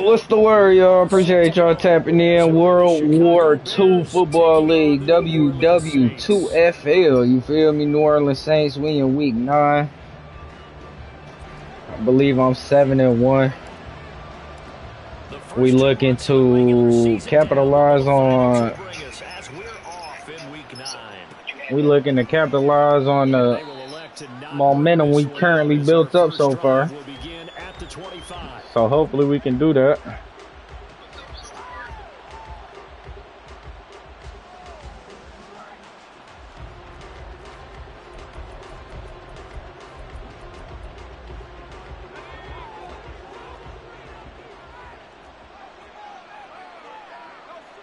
What's the word, y'all? Appreciate y'all tapping in. World War II Football League, WW2FL. You feel me? New Orleans Saints. We in week 9. I believe I'm 7-1. We looking to capitalize on. We looking to capitalize on the momentum we currently built up so far. So hopefully we can do that.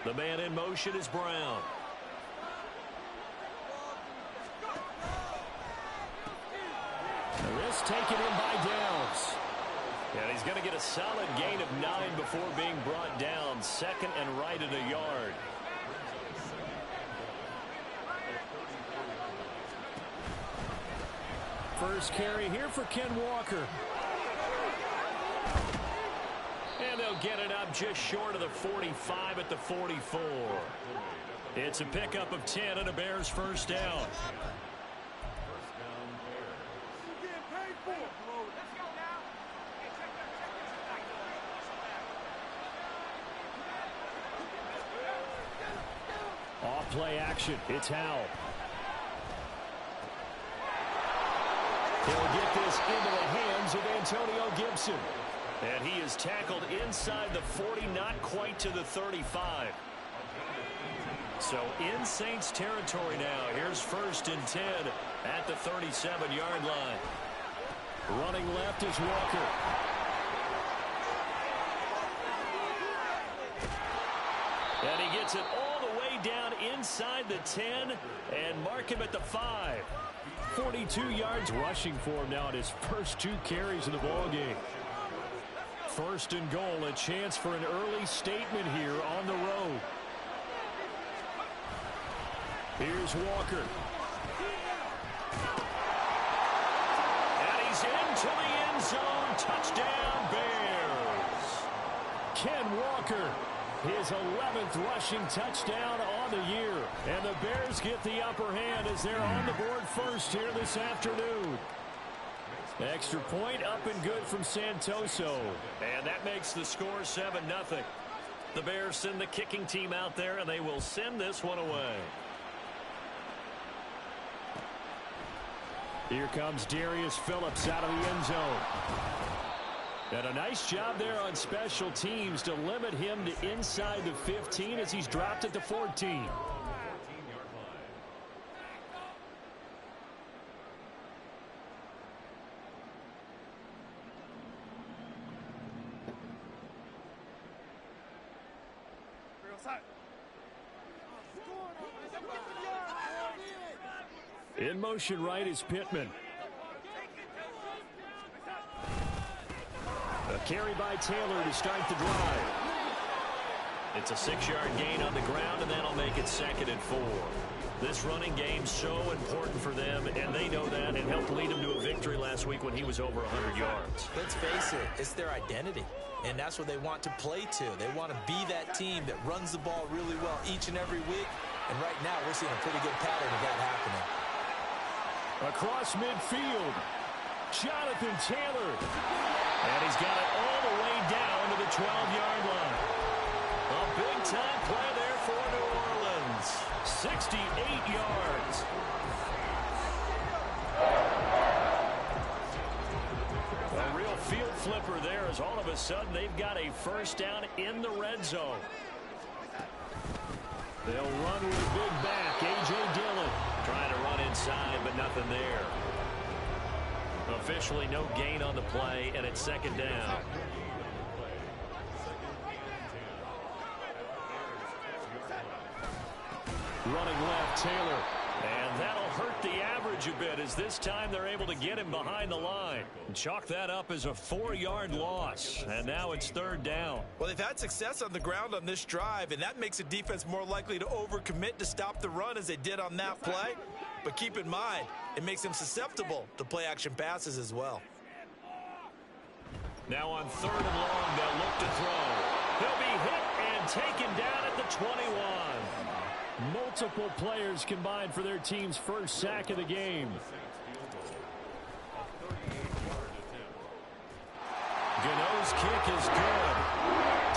The man in motion is Brown. The risk taken in by Downs. And he's going to get a solid gain of 9 before being brought down. Second and right at a yard. First carry here for Ken Walker. And they'll get it up just short of the 45 at the 44. It's a pickup of 10 and a Bears first down. Off play action. It's Howell. He'll get this into the hands of Antonio Gibson. And he is tackled inside the 40, not quite to the 35. So in Saints territory now. Here's first and 10 at the 37-yard line. Running left is Walker. And he gets it all the way down inside the 10 and mark him at the 5. 42 yards rushing for him now at his first 2 carries of the ballgame. First and goal, a chance for an early statement here on the road. Here's Walker. And he's into the end zone. Touchdown, Bears. Ken Walker, his 11th rushing touchdown on the year. And the Bears get the upper hand as they're on the board first here this afternoon. Extra point up and good from Santoso. And that makes the score 7-0. The Bears send the kicking team out there, and they will send this one away. Here comes Darius Phillips out of the end zone. And a nice job there on special teams to limit him to inside the 15 as he's dropped at the 14. In motion right is Pittman. A carry by Taylor to start the drive. It's a 6-yard gain on the ground, and that'll make it 2nd and 4. This running game's so important for them, and they know that, and helped lead them to a victory last week when he was over 100 yards. Let's face it, it's their identity, and that's what they want to play to. They want to be that team that runs the ball really well each and every week, and right now we're seeing a pretty good pattern of that happening. Across midfield, Jonathan Taylor. And he's got it all the way down to the 12-yard line. A big-time play there for New Orleans. 68 yards. A real field flipper there as all of a sudden they've got a first down in the red zone. They'll run with a big back, A.J. Dillon. Trying to run inside, but nothing there. Officially no gain on the play, and it's 2nd down. Running left, Taylor. And that'll hurt the average a bit as this time they're able to get him behind the line. Chalk that up as a 4-yard loss. And now it's 3rd down. Well, they've had success on the ground on this drive, and that makes a defense more likely to overcommit to stop the run as they did on that play. But keep in mind, it makes them susceptible to play-action passes as well. Now on 3rd and long, they'll look to throw. He'll be hit and taken down at the 21. Multiple players combined for their team's first sack of the game. Gano's kick is good.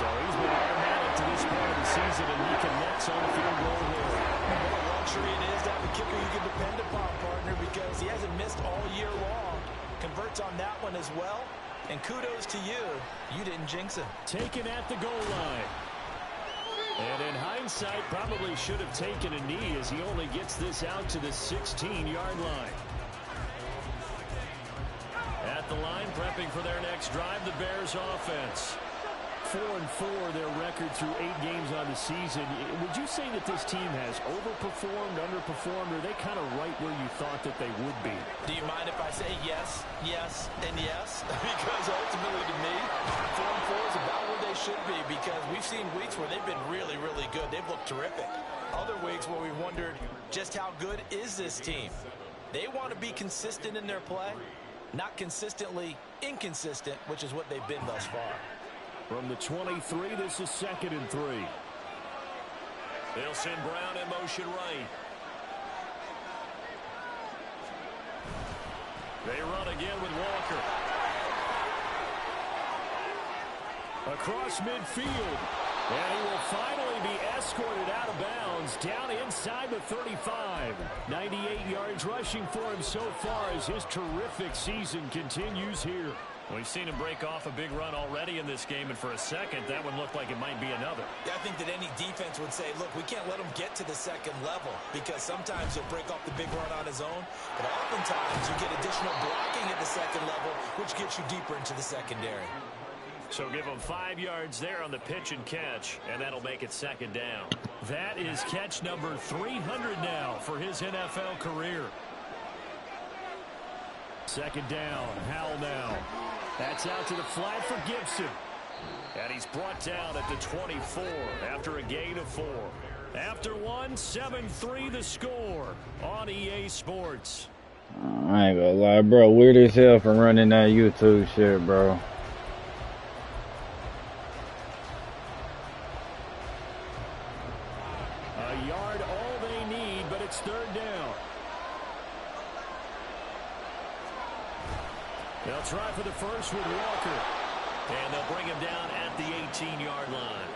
So he's been automatic to this point of the season, and he connects on the field goal here. What a luxury it is to have a kicker you can depend upon, partner, because he hasn't missed all year long. Converts on that one as well. And kudos to you. You didn't jinx him. Taken at the goal line. And in hindsight, probably should have taken a knee as he only gets this out to the 16-yard line. At the line, prepping for their next drive, the Bears offense. 4-4 their record through 8 games on the season. Would you say that this team has overperformed, underperformed, or are they kind of right where you thought that they would be? Do you mind if I say yes, yes, and yes? Because ultimately to me, 4-4 is about where they should be, because we've seen weeks where they've been really, really good. They've looked terrific. Other weeks where we wondered just how good is this team. They want to be consistent in their play, not consistently inconsistent, which is what they've been thus far. From the 23, this is 2nd and 3. They'll send Brown in motion right. They run again with Walker. Across midfield. And he will finally be escorted out of bounds down inside the 35. 98 yards rushing for him so far as his terrific season continues here. We've seen him break off a big run already in this game, and for a second, that one looked like it might be another. Yeah, I think that any defense would say, look, we can't let him get to the second level, because sometimes he'll break off the big run on his own, but oftentimes you get additional blocking at the second level, which gets you deeper into the secondary. So give him 5 yards there on the pitch and catch, and that'll make it 2nd down. That is catch number 300 now for his NFL career. 2nd down, Howell now. That's out to the flat for Gibson. And he's brought down at the 24 after a gain of 4. After one, 7-3 the score on EA Sports. I ain't gonna lie, bro. Weird as hell for running that YouTube shit, bro. A yard all they need, but it's 3rd down. They'll try for the first with Walker. And they'll bring him down at the 18-yard line.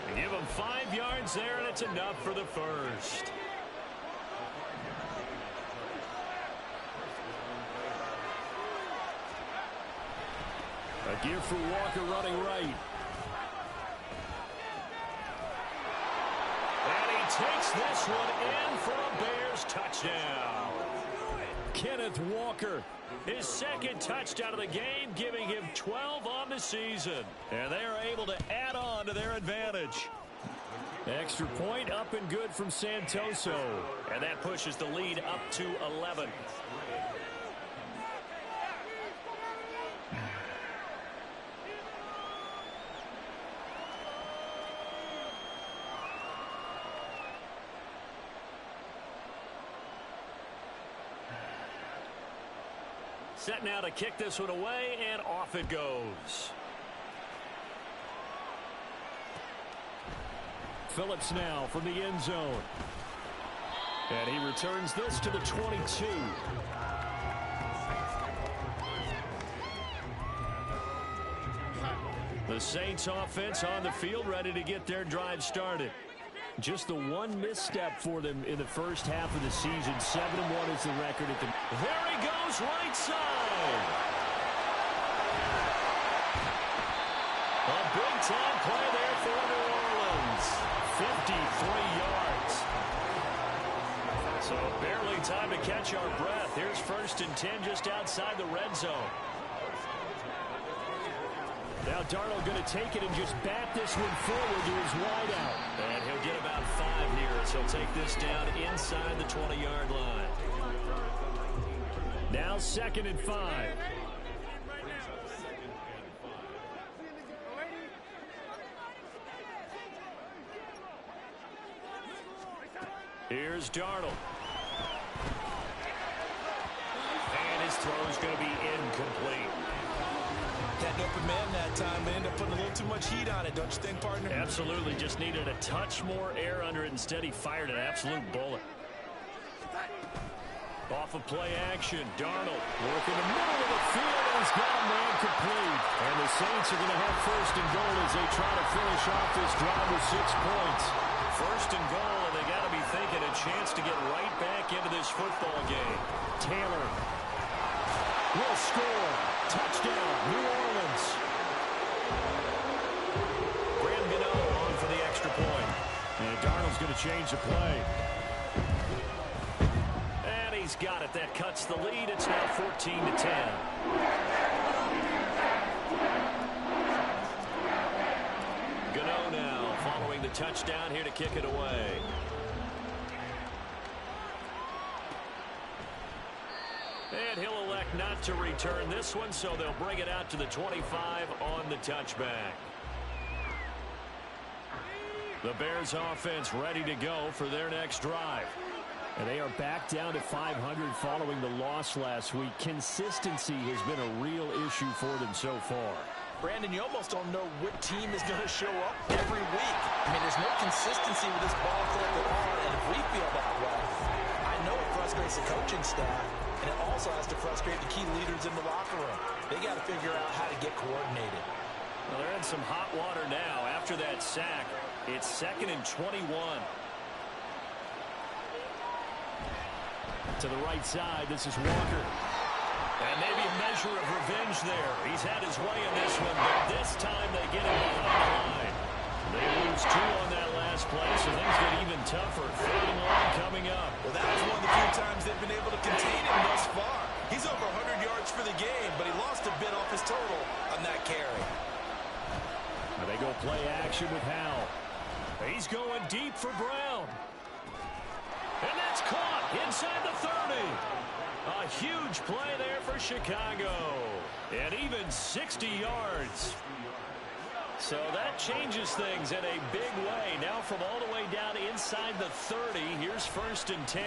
They give him 5 yards there, and it's enough for the first. A give for Walker running right. And he takes this one in for a Bears touchdown. Kenneth Walker, his 2nd touchdown of the game, giving him 12 on the season. And they are able to add on to their advantage. Extra point up and good from Santoso. And that pushes the lead up to 11. Set now to kick this one away, and off it goes. Phillips now from the end zone. And he returns this to the 22. The Saints offense on the field, ready to get their drive started. Just the one misstep for them in the first half of the season. 7-1 is the record at the... There he goes, right side. A big-time play there for New Orleans. 53 yards. So barely time to catch our breath. Here's 1st and 10 just outside the red zone. Now Darnold going to take it and just bat this one forward to his wideout. And he'll get about 5 here as he'll take this down inside the 20-yard line. Now 2nd and 5. Here's Darnold. And his throw is going to be incomplete. Had an open man that time, but ended up putting a little too much heat on it, don't you think, partner? Absolutely. Just needed a touch more air under it. Instead, he fired an absolute bullet. Off of play action, Darnold working the middle of the field, and he's got a man complete. And the Saints are going to have first and goal as they try to finish off this drive with 6 points. First and goal, and they got to be thinking a chance to get right back into this football game. Taylor will score. Touchdown, New Orleans. Graham Gano on for the extra point. And Darnold's going to change the play. He's got it. That cuts the lead. It's now 14-10. Gano now following the touchdown here to kick it away. And he'll elect not to return this one, so they'll bring it out to the 25 on the touchback. The Bears offense ready to go for their next drive. And they are back down to 500 following the loss last week. Consistency has been a real issue for them so far. Brandon, you almost don't know what team is going to show up every week. I mean, there's no consistency with this ball club at all, and if we feel that way, I know it frustrates the coaching staff, and it also has to frustrate the key leaders in the locker room. They got to figure out how to get coordinated. Well, they're in some hot water now. After that sack, it's 2nd and 21. To the right side, this is Walker. And maybe a measure of revenge there. He's had his way in this one, but this time they get him behind the line. They lose 2 on that last play, so things get even tougher. 3rd and long coming up. Well, that was one of the few times they've been able to contain him thus far. He's over 100 yards for the game, but he lost a bit off his total on that carry. Now they go play action with Howell. He's going deep for Brown. And that's caught inside the 30. A huge play there for Chicago. And even 60 yards. So that changes things in a big way. Now from all the way down inside the 30, here's 1st and 10.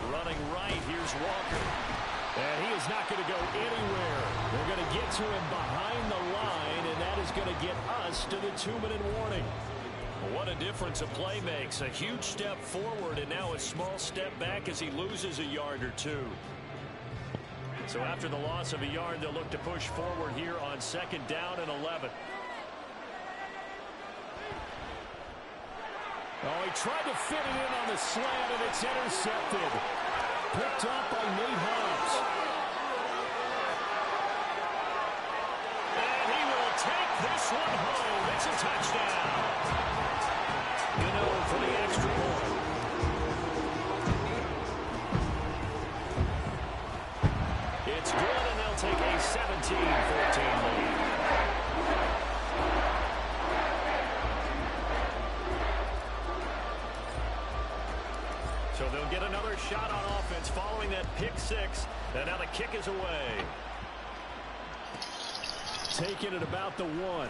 Running right, here's Walker. And he is not going to go anywhere. They're going to get to him behind the line, and that is going to get us to the 2-minute warning. What a difference a play makes. A huge step forward and now a small step back as he loses a yard or 2. So after the loss of a yard, they'll look to push forward here on 2nd down and 11. Oh, he tried to fit it in on the slant, and it's intercepted. Picked up by Nate Hobbs. And he will take this one home. It's a touchdown. For the extra point. It's good, and they'll take a 17-14 lead. So they'll get another shot on offense following that pick 6. And now the kick is away. Taking it about the 1.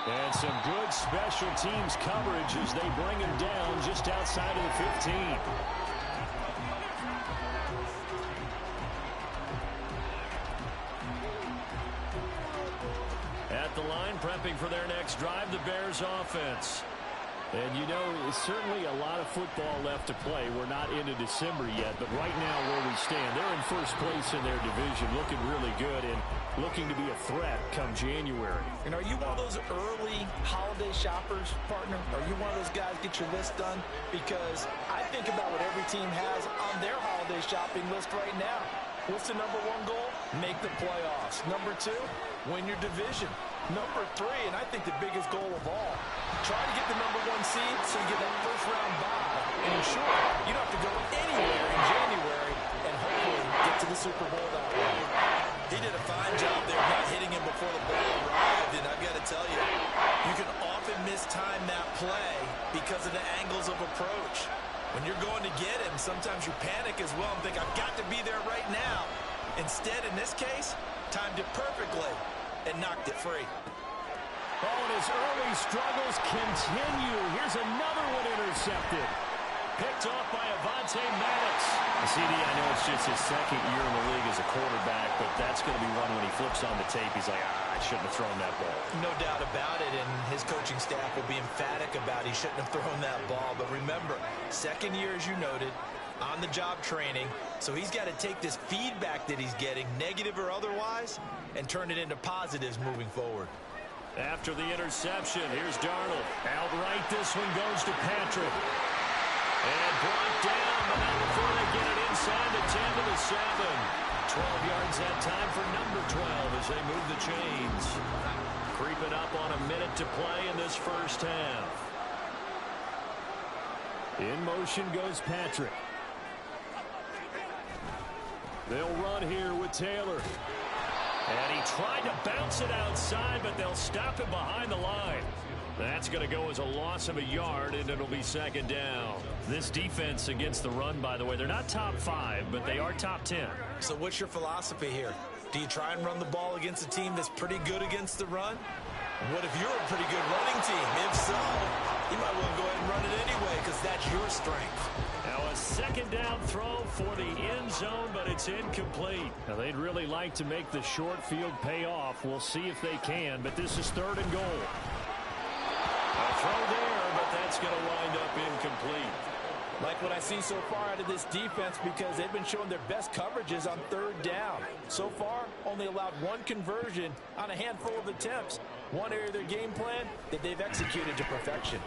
And some good special teams coverage as they bring him down just outside of the 15. At the line, prepping for their next drive, the Bears offense. And, you know, certainly a lot of football left to play. We're not into December yet, but right now where we stand, they're in first place in their division, looking really good and looking to be a threat come January. And are you one of those early holiday shoppers, partner? Are you one of those guys get your list done? Because I think about what every team has on their holiday shopping list right now. What's the number 1 goal? Make the playoffs. Number 2, win your division. Number 3, and I think the biggest goal of all, try to get the number 1 seed so you get that first-round bye. And ensure you don't have to go anywhere in January and hopefully get to the Super Bowl that way. He did a fine job there not hitting him before the ball arrived, and I've got to tell you, you can often mistime that play because of the angles of approach. When you're going to get him, sometimes you panic as well and think, I've got to be there right now. Instead, in this case, timed it perfectly and knocked it free. Oh, and his early struggles continue. Here's another one intercepted. Picked off by Avonte Maddox. CD, I know it's just his second year in the league as a quarterback, but that's going to be one when he flips on the tape. He's like, I shouldn't have thrown that ball. No doubt about it, and his coaching staff will be emphatic about he shouldn't have thrown that ball. But remember, second year, as you noted, on-the-job training, so he's got to take this feedback that he's getting, negative or otherwise, and turn it into positives moving forward. After the interception, here's Darnold. Outright, this one goes to Patrick. And brought down, but not before they get it inside the 10 to the 7. 12 yards that time for number 12 as they move the chains. Creeping up on a minute to play in this first half. In motion goes Patrick. They'll run here with Taylor. And he tried to bounce it outside, but they'll stop him behind the line. That's going to go as a loss of a yard, and it'll be second down. This defense against the run, by the way, they're not top 5, but they are top 10. So what's your philosophy here? Do you try and run the ball against a team that's pretty good against the run? What if you're a pretty good running team? If so, you might want to go ahead and run it anyway because that's your strength. Now a second down throw for the end zone, but it's incomplete. Now they'd really like to make the short field pay off. We'll see if they can, but this is 3rd and goal. A throw there, but that's going to wind up incomplete. Like what I see so far out of this defense because they've been showing their best coverages on 3rd down. So far, only allowed 1 conversion on a handful of attempts. One area of their game plan that they've executed to perfection.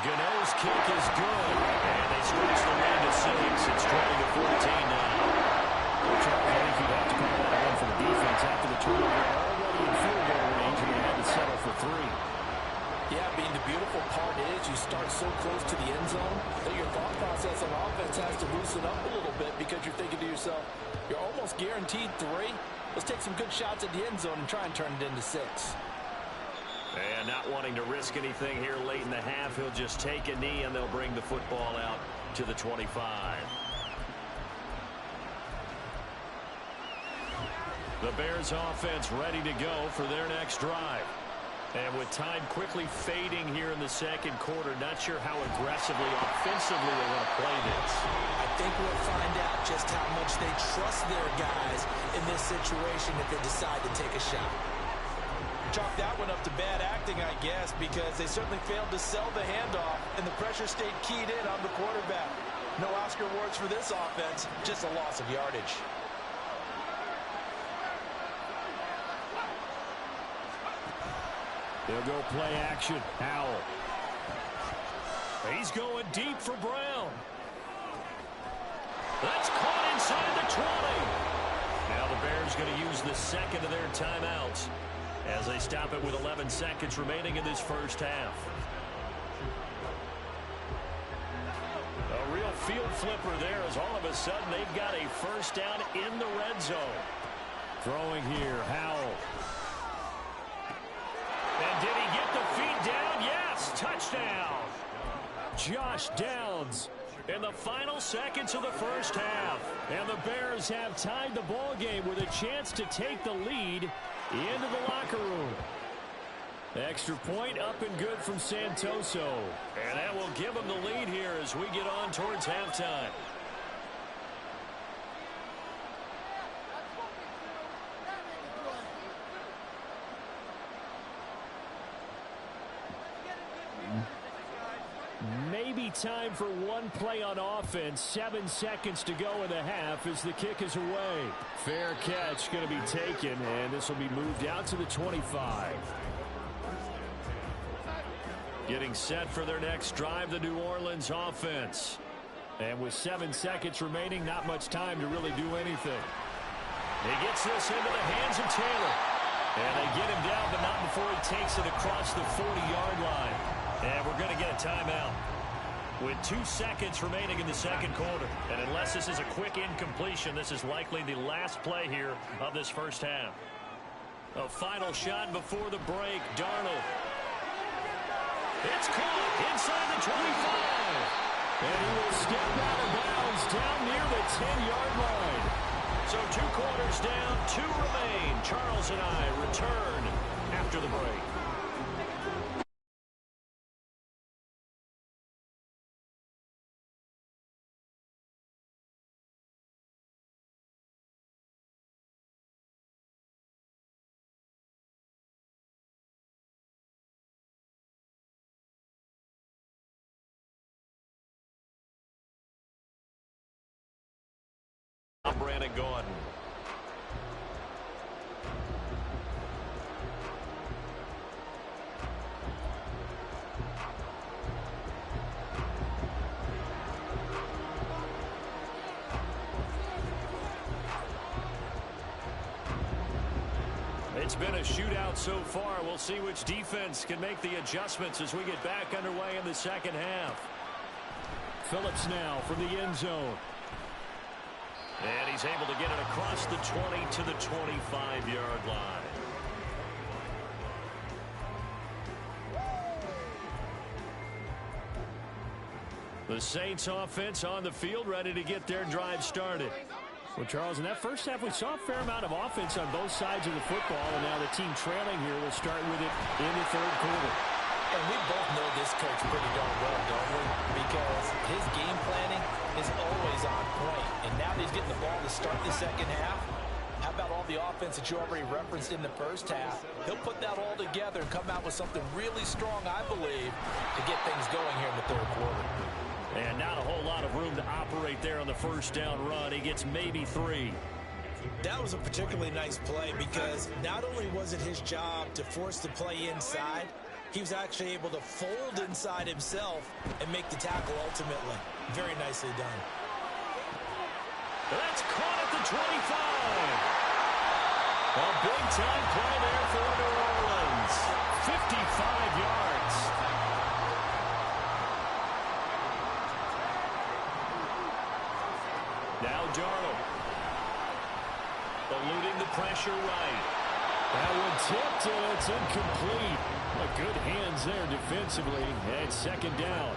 Gano's kick is good, and they stretch the lead to 6. It's 20-14 now. Charles, I think you'd have to call that one for the defense after the turnover already in field goal range, and they had to settle for 3. Yeah, being the beautiful part is you start so close to the end zone that your thought process on offense has to loosen up a little bit because you're thinking to yourself, you're almost guaranteed 3. Let's take some good shots at the end zone and try and turn it into 6. And not wanting to risk anything here late in the half, he'll just take a knee and they'll bring the football out to the 25. The Bears offense ready to go for their next drive. And with time quickly fading here in the second quarter, not sure how aggressively, offensively they want to play this. I think we'll find out just how much they trust their guys in this situation if they decide to take a shot. Chalk that one up to bad acting, I guess, because they certainly failed to sell the handoff, and the pressure stayed keyed in on the quarterback. No Oscar awards for this offense, just a loss of yardage. They'll go play action. Howell. He's going deep for Brown. That's caught inside the 20. Now the Bears going to use the second of their timeouts as they stop it with 11 seconds remaining in this first half. A real field flipper there as all of a sudden they've got a first down in the red zone. Throwing here, Howell. And did he get the feet down? Yes, touchdown. Josh Downs in the final seconds of the first half. And the Bears have tied the ball game with a chance to take the lead into the locker room. Extra point up and good from Santoso. And that will give them the lead here as we get on towards halftime. Maybe time for one play on offense. 7 seconds to go in the half as the kick is away. Fair catch going to be taken, and this will be moved out to the 25. Getting set for their next drive, the New Orleans offense. And with 7 seconds remaining, not much time to really do anything. He gets this into the hands of Taylor. And they get him down, but not before he takes it across the 40-yard line. And we're going to get a timeout with 2 seconds remaining in the second quarter. And unless this is a quick incompletion, this is likely the last play here of this first half. A final shot before the break. Darnold. It's caught inside the 25. And he will step out of bounds down near the 10-yard line. So 2 quarters down, 2 remain. Charles and I return after the break. it going. It's been a shootout so far. We'll see which defense can make the adjustments as we get back underway in the second half. Phillips now from the end zone. And he's able to get it across the 20 to the 25-yard line. The Saints offense on the field, ready to get their drive started. Well, Charles, in that first half, we saw a fair amount of offense on both sides of the football, and now the team trailing here will start with it in the third quarter. And we both know this coach pretty darn well, don't we? Because his game planning is always on point. And now that he's getting the ball to start the second half, how about all the offense that you already referenced in the first half? He'll put that all together and come out with something really strong, I believe, to get things going here in the third quarter. And not a whole lot of room to operate there on the first down run. He gets maybe 3. That was a particularly nice play because not only was it his job to force the play inside, he was actually able to fold inside himself and make the tackle ultimately. Very nicely done. That's caught at the 25. A big-time play there for New Orleans. 55 yards. Now Darnold. Eluding the pressure right. That one tipped, and it's incomplete. Good hands there defensively, and second down.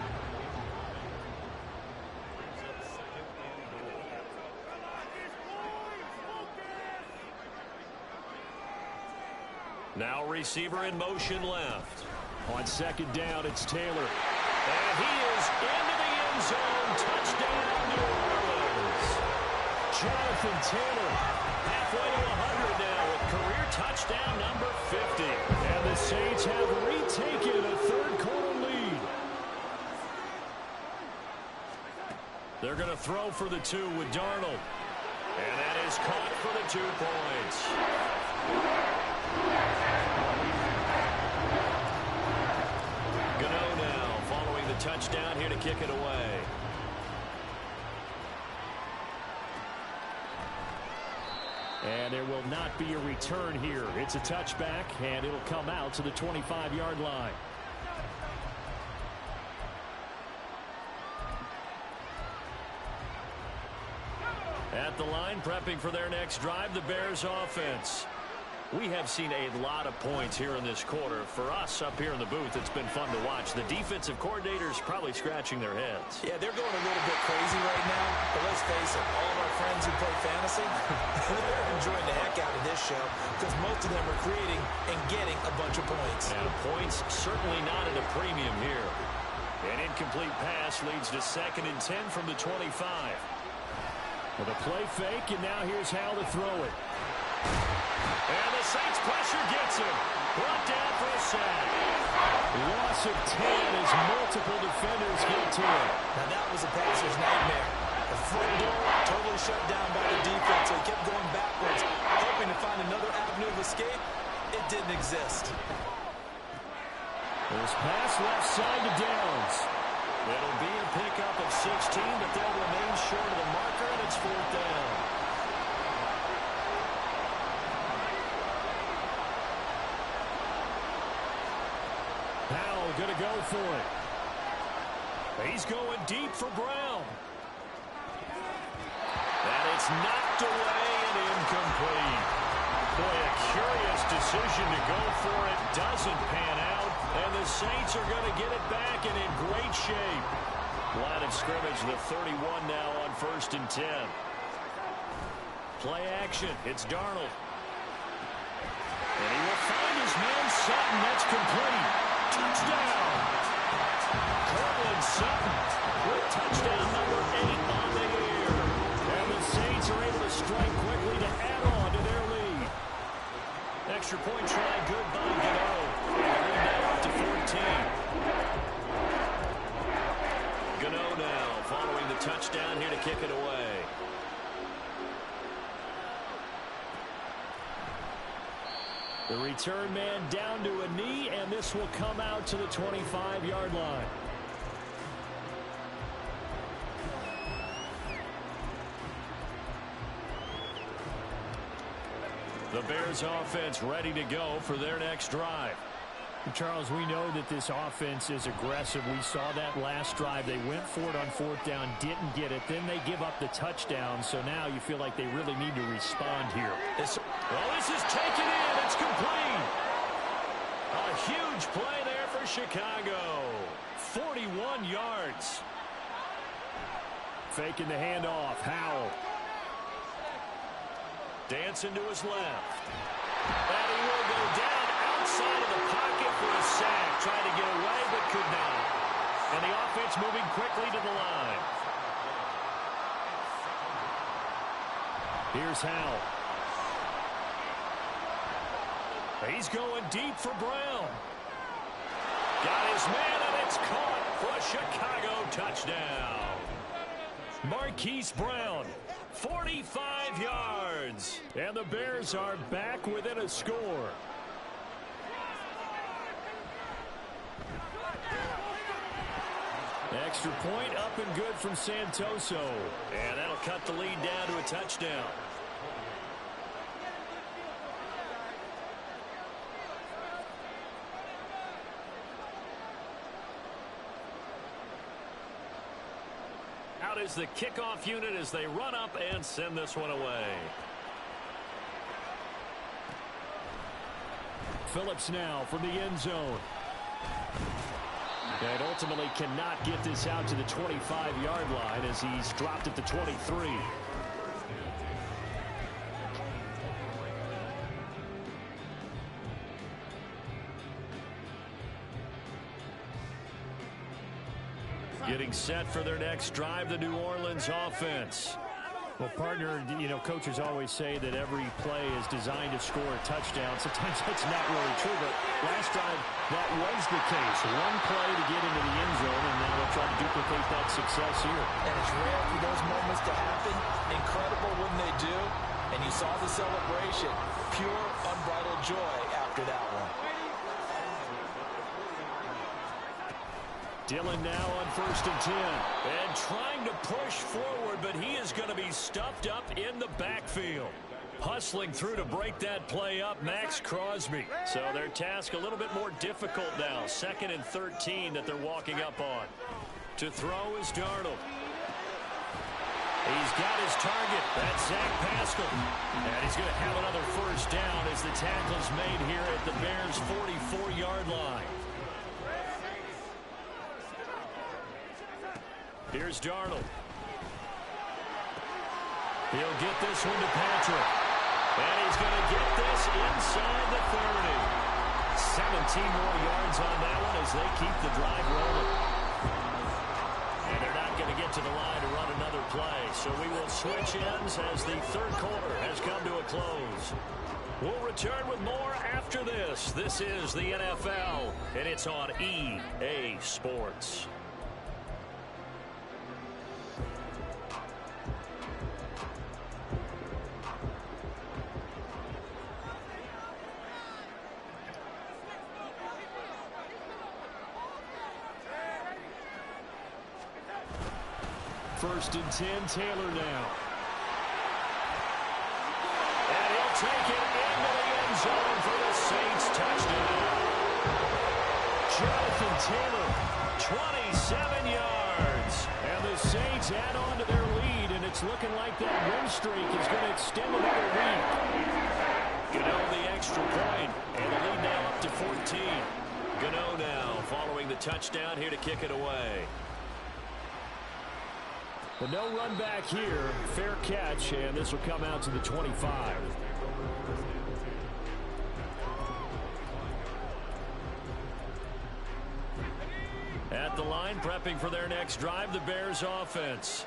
Now receiver in motion left. On second down, it's Taylor. And he is into the end zone. Touchdown, New Orleans. Jonathan Taylor, halfway to 100 now with career touchdown number 50. And the Saints have retaken a third-quarter lead. They're going to throw for the 2 with Darnold. And that is caught for the 2 points. Gano now following the touchdown here to kick it away. And there will not be a return here. It's a touchback, and it'll come out to the 25-yard line. At the line, prepping for their next drive, the Bears offense. We have seen a lot of points here in this quarter. For us up here in the booth, it's been fun to watch. The defensive coordinators probably scratching their heads. Yeah, they're going a little bit crazy right now. But let's face it, all of our friends who play fantasy, they're enjoying the heck out of this show because most of them are creating and getting a bunch of points. And points certainly not at a premium here. An incomplete pass leads to 2nd and 10 from the 25. With a play fake, and now here's how to throw it. And the Saints pressure gets him. Brought down for a sack. Loss of 10 as multiple defenders get to him. Now that was a passer's nightmare. The front door totally shut down by the defense. So he kept going backwards, hoping to find another avenue of escape. It didn't exist. This pass left side to Downs. It'll be a pickup of 16, but they'll remain short of the marker, and it's 4th down. Powell going to go for it. He's going deep for Brown. And it's knocked away and incomplete. Boy, a curious decision to go for it. Doesn't pan out. And the Saints are going to get it back and in great shape. Line of scrimmage, the 31 now on 1st and 10. Play action. It's Darnold. And he will find his man Sutton. That's complete. Touchdown. Cortland Sutton with touchdown number 8 on the year. And the Saints are able to strike quickly to add on to their lead. Extra point try good by Gano. Lead now up to 14. Gano now following the touchdown here to kick it away. The return man down to a knee, and this will come out to the 25-yard line. The Bears offense ready to go for their next drive. Charles, we know that this offense is aggressive. We saw that last drive. They went for it on 4th down, didn't get it. Then they give up the touchdown. So now you feel like they really need to respond here. Well, this is taken in. It's complete. A huge play there for Chicago. 41 yards. Faking the handoff. Howell. Dancing to his left. And he will go down outside of the pocket for a sack. Tried to get away, but could not. And the offense moving quickly to the line. Here's Howell. He's going deep for Brown. Got his man, and it's caught for a Chicago touchdown. Marquise Brown, 45 yards. And the Bears are back within a score. Extra point up and good from Santoso. And that'll cut the lead down to a touchdown. Out is the kickoff unit as they run up and send this one away. Phillips now from the end zone. And ultimately cannot get this out to the 25-yard line as he's dropped at the 23. Getting set for their next drive, the New Orleans offense. Well, partner, coaches always say that every play is designed to score a touchdown. Sometimes that's not really true, but last drive, that was the case. One play to get into the end zone, and now they'll try to duplicate that success here. And it's rare for those moments to happen. Incredible when they do. And you saw the celebration. Pure, unbridled joy after that one. Dillon now on 1st and 10. And trying to push forward, but he is going to be stuffed up in the backfield. Hustling through to break that play up, Max Crosby. So their task a little bit more difficult now. 2nd and 13 that they're walking up on. To throw is Darnold. He's got his target. That's Zach Pascal. And he's going to have another first down as the tackle is made here at the Bears' 44-yard line. Here's Darnold. He'll get this one to Patrick. And he's going to get this inside the 30. 17 more yards on that one as they keep the drive rolling. And they're not going to get to the line to run another play. So we will switch ends as the third quarter has come to a close. We'll return with more after this. This is the NFL, and it's on EA Sports. First and 10, Taylor now. And he'll take it into the end zone for the Saints touchdown. Jonathan Taylor, 27 yards. And the Saints add on to their lead, and it's looking like that win streak is going to extend another week. Gano the extra point, and the lead now up to 14. Gano now following the touchdown here to kick it away. But no run back here. Fair catch, and this will come out to the 25. At the line, prepping for their next drive, the Bears offense.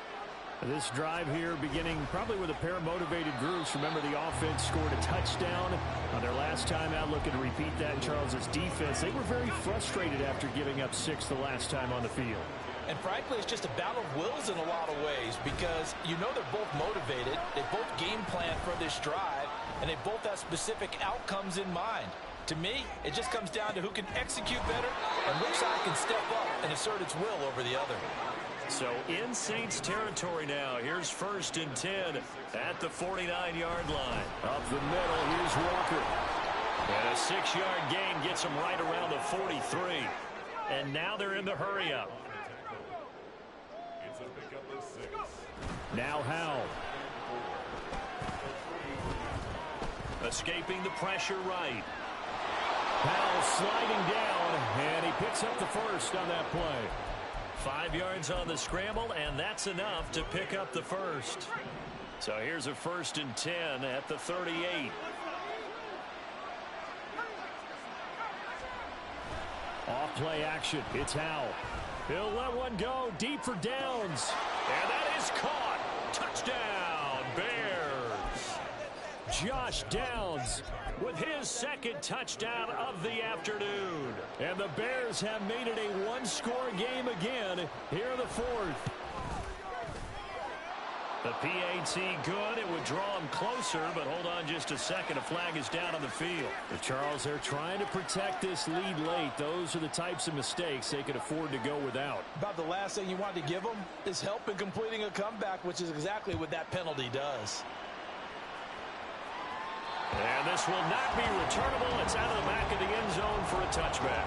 This drive here beginning probably with a pair of motivated groups. Remember, the offense scored a touchdown on their last time out. Looking to repeat that in Charles's defense. They were very frustrated after giving up 6 the last time on the field. And frankly, it's just a battle of wills in a lot of ways because you know they're both motivated. They both game plan for this drive. and they both have specific outcomes in mind. To me, it just comes down to who can execute better and which side can step up and assert its will over the other. So in Saints territory now. Here's 1st and 10 at the 49-yard line. Up the middle, here's Walker. And a 6-yard gain gets him right around the 43. And now they're in the hurry-up. Now Howell. Escaping the pressure right. Howell sliding down, and he picks up the first on that play. 5 yards on the scramble, and that's enough to pick up the first. So here's a 1st and 10 at the 38. Off play action. It's Howell. He'll let one go deep for Downs. And that is caught. Touchdown, Bears. Josh Downs with his 2nd touchdown of the afternoon. And the Bears have made it a one-score game again here in the 4th. The PAT good. It would draw him closer, but hold on just a second. A flag is down on the field. But Charles, they're trying to protect this lead late. Those are the types of mistakes they could afford to go without. About the last thing you want to give them is help in completing a comeback, which is exactly what that penalty does. And this will not be returnable. It's out of the back of the end zone for a touchback.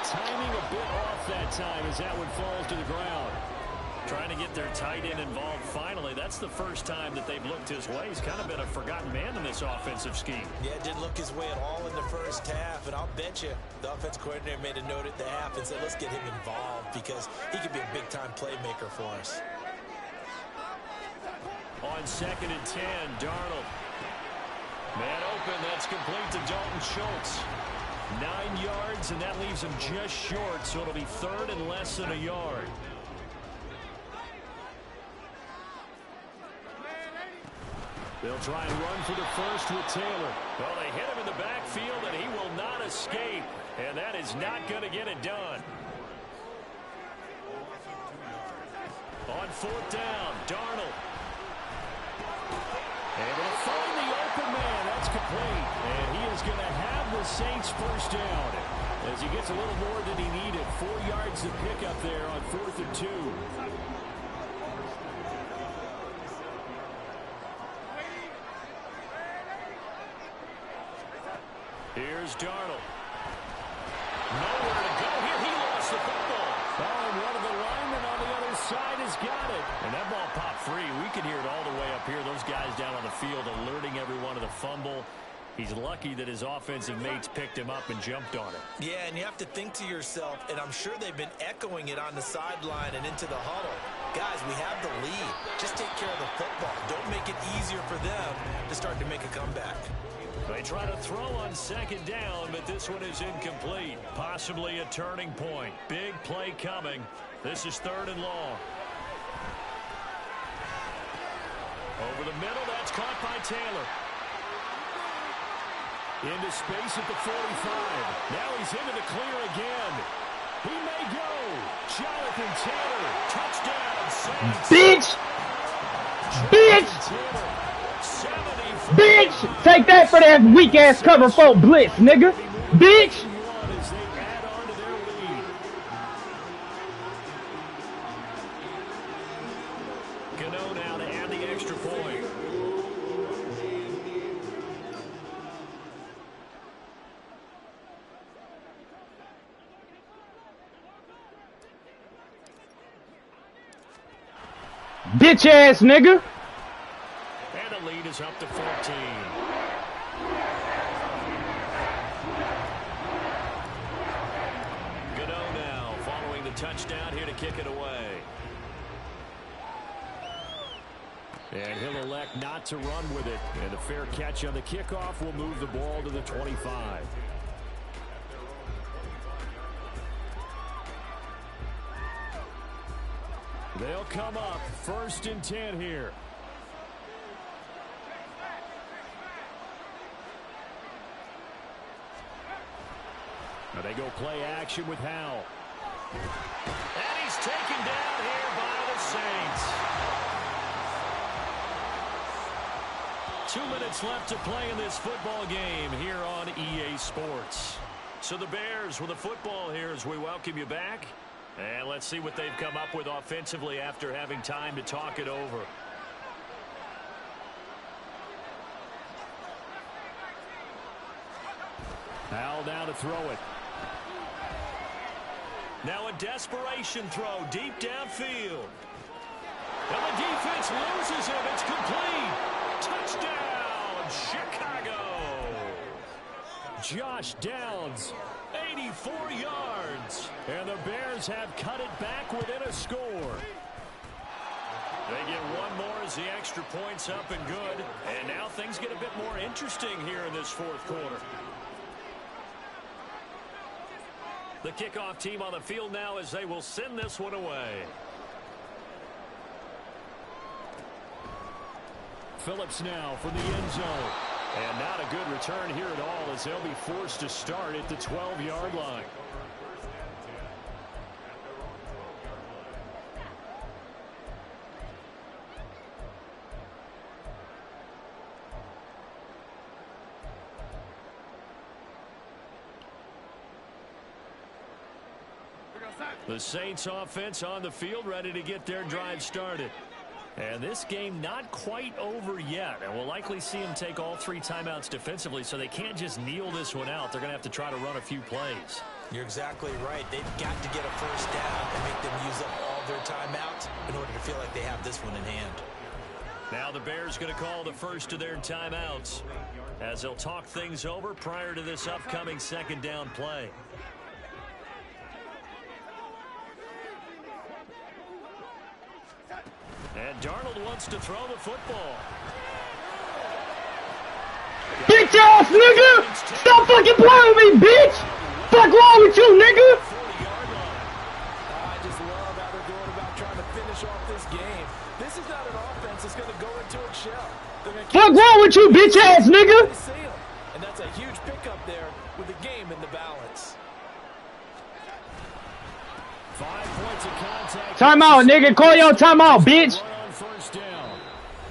Timing a bit off that time as that one falls to the ground. Trying to get their tight end involved finally. That's the first time that they've looked his way. He's kind of been a forgotten man in this offensive scheme. Yeah, it didn't look his way at all in the first half, and I'll bet you the offense coordinator made a note at the half and said, let's get him involved because he could be a big-time playmaker for us. On 2nd and 10, Darnold. Man open, that's complete to Dalton Schultz. 9 yards, and that leaves him just short, so it'll be 3rd and less than a yard. They'll try and run for the first with Taylor. Well, they hit him in the backfield, and he will not escape, and that is not going to get it done. On 4th down, Darnold. Able to find the open man. That's complete. And he is going to have the Saints first down as he gets a little more than he needed. 4 yards to pick up there on 4th and 2. Here's Darnold. Nowhere to go here. He lost the football. Oh, and one of the linemen on the other side has got it. And that ball popped free. We can hear it all the way up here. Those guys down on the field alerting everyone of the fumble. He's lucky that his offensive mates picked him up and jumped on it. Yeah, and you have to think to yourself, and I'm sure they've been echoing it on the sideline and into the huddle. Guys, we have the lead. Just take care of the football. Don't make it easier for them to start to make a comeback. They try to throw on 2nd down, but this one is incomplete. Possibly a turning point. Big play coming. This is 3rd and long. Over the middle, that's caught by Taylor. Into space at the 45. Now he's into the clear again. He may go. Jonathan Taylor, touchdown, Saints. Bitch! Bitch! Take that for that weak-ass cover 4 blitz, nigga. Bitch! As they add on to their lead. Gano now to add the extra point. Bitch ass nigga. And the lead is up to 14. Gano now following the touchdown here to kick it away. And he'll elect not to run with it. And a fair catch on the kickoff will move the ball to the 25. They'll come up 1st and 10 here. Now they go play action with Howell. And he's taken down here by the Saints. 2 minutes left to play in this football game here on EA Sports. So the Bears with the football here as we welcome you back. And let's see what they've come up with offensively after having time to talk it over. Howell down to throw it. Now a desperation throw deep downfield. And the defense loses him. It's complete. Touchdown, Chicago. Josh Downs, 84 yards. And the Bears have cut it back within a score. They get one more as the extra point's up and good. And now things get a bit more interesting here in this 4th quarter. The kickoff team on the field now as they will send this one away. Phillips now from the end zone. And not a good return here at all as they'll be forced to start at the 12-yard line. The Saints offense on the field ready to get their drive started. And this game not quite over yet. And we'll likely see them take all 3 timeouts defensively, so they can't just kneel this one out. They're going to have to try to run a few plays. You're exactly right. They've got to get a first down and make them use up all their timeouts in order to feel like they have this one in hand. Now the Bears going to call the first of their timeouts as they'll talk things over prior to this upcoming 2nd down play. And Darnold wants to throw the football. Bitch ass nigga! Stop fucking playing with me, bitch! Fuck wrong with you, nigga? I just love how they're going about trying to finish off this game. This is not an offense that's going to go into its shell. Fuck wrong with you, bitch ass nigga? And that's a huge pickup there with the game in the balance. 5 points of contact. Timeout, nigga. Call your timeout, bitch. First down.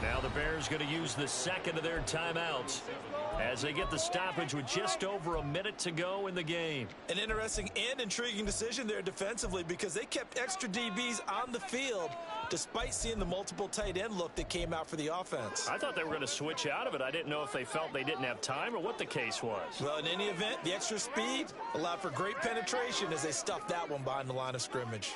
Now the Bears going to use the 2nd of their timeouts as they get the stoppage with just over a minute to go in the game. An interesting and intriguing decision there defensively because they kept extra DBs on the field despite seeing the multiple tight end look that came out for the offense. I thought they were going to switch out of it. I didn't know if they felt they didn't have time or what the case was. Well, in any event, the extra speed allowed for great penetration as they stuffed that one behind the line of scrimmage.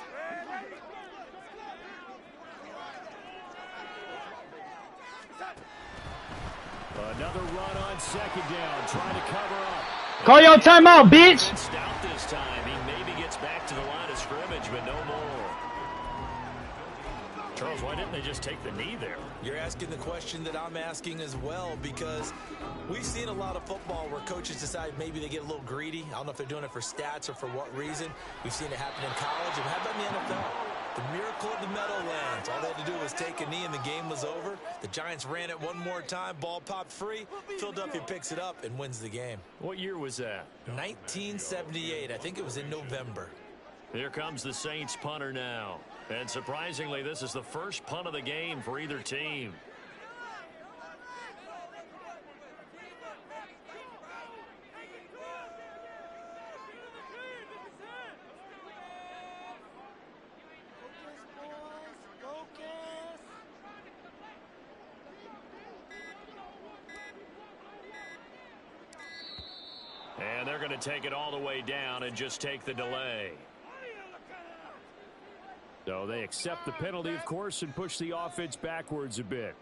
Another run on 2nd down, trying to cover up. Call your timeout, bitch. Stout this time. He maybe gets back to the line of scrimmage, but no more. Charles, why didn't they just take the knee there? You're asking the question that I'm asking as well because we've seen a lot of football where coaches decide maybe they get a little greedy. I don't know if they're doing it for stats or for what reason. We've seen it happen in college. And how about in the NFL? The miracle of the Meadowlands. All they had to do was take a knee and the game was over. The Giants ran it one more time. Ball popped free. Philadelphia picks it up and wins the game. What year was that? 1978. I think it was in November. Here comes the Saints punter now. And surprisingly, this is the first punt of the game for either team. And they're going to take it all the way down and just take the delay. So they accept the penalty, of course, and push the offense backwards a bit.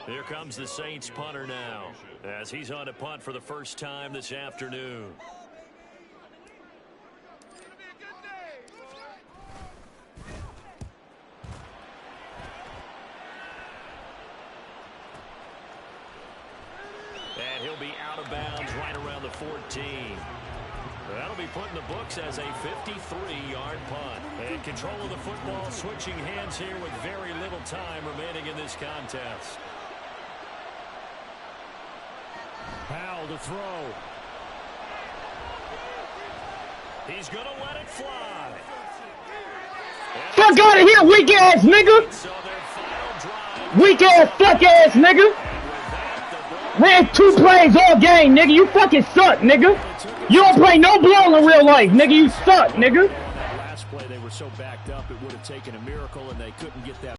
Here comes the Saints punter now as he's on a punt for the first time this afternoon. And he'll be out of bounds right around the 14. That'll be put in the books as a 53-yard punt. And control of the football, switching hands here with very little time remaining in this contest. Powell to throw. He's going to let it fly. Fuck out of here, weak ass nigga. So their final drive. Weak ass, fuck ass nigga. Ran 2 plays all game, nigga. You fucking suck, nigga. You don't play no ball in real life, nigga. You suck, nigga. That last play, they were so backed up, it would have taken a miracle, and they couldn't get that.